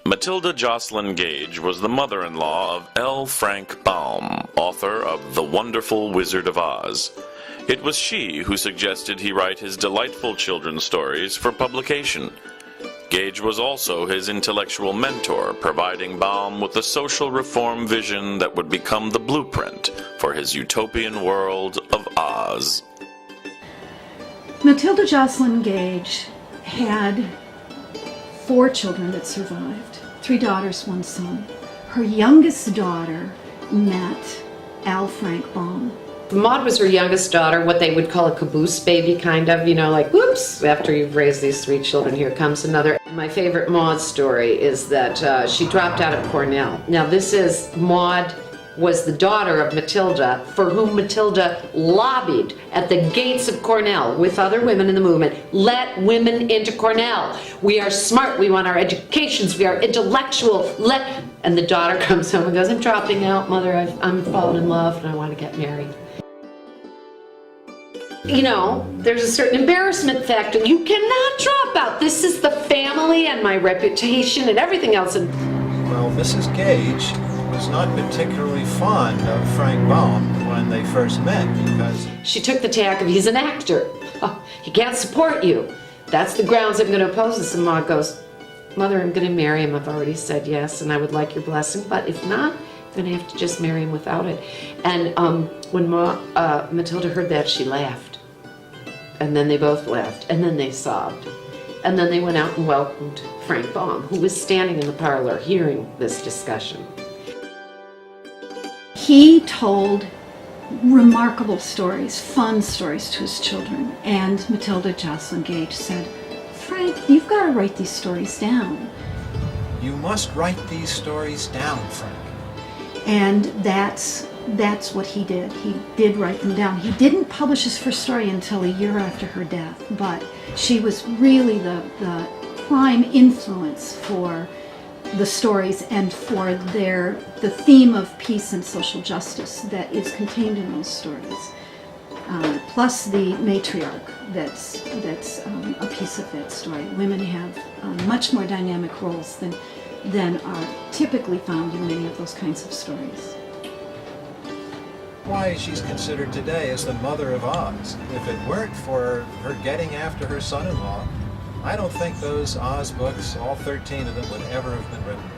Matilda Joslyn Gage was the mother-in-law of L. Frank Baum, author of The Wonderful Wizard of Oz. It was she who suggested he write his delightful children's stories for publication. Gage was also his intellectual mentor, providing Baum with the social reform vision that would become the blueprint for his utopian world of Oz. Matilda Joslyn Gage had 4 children that survived, 3 daughters, 1 son. Her youngest daughter met Al Frank Baum. Maud was her youngest daughter, what they would call a caboose baby, kind of, you know, like, whoops, after you've raised these 3 children, here comes another. My favorite Maud story is that she dropped out of Cornell. Now, Maud was the daughter of Matilda, for whom Matilda lobbied at the gates of Cornell with other women in the movement. Let women into Cornell. We are smart. We want our educations. We are intellectual. And the daughter comes home and goes, I'm dropping out, Mother. I'm falling in love and I want to get married. You know, there's a certain embarrassment factor. You cannot drop out. This is the family and my reputation and everything else. Well, Mrs. Gage was not particularly fond of Frank Baum when they first met because she took the tack of he's an actor. Oh, he can't support you. That's the grounds I'm going to oppose this. And Maud goes, Mother, I'm going to marry him. I've already said yes, and I would like your blessing. But if not, I'm going to have to just marry him without it. And when Matilda heard that, she laughed. And then they both laughed. And then they sobbed. And then they went out and welcomed Frank Baum, who was standing in the parlor hearing this discussion. He told remarkable stories, fun stories to his children. And Matilda Joslyn Gage said, Frank, you've got to write these stories down. You must write these stories down, Frank. And that's what he did. He did write them down. He didn't publish his first story until a year after her death, but she was really the prime influence for the stories and for the theme of peace and social justice that is contained in those stories. Plus the matriarch that's a piece of that story. Women have much more dynamic roles than are typically found in many of those kinds of stories. Why she's considered today as the mother of Oz. If it weren't for her getting after her son-in-law, I don't think those Oz books, all 13 of them, would ever have been written.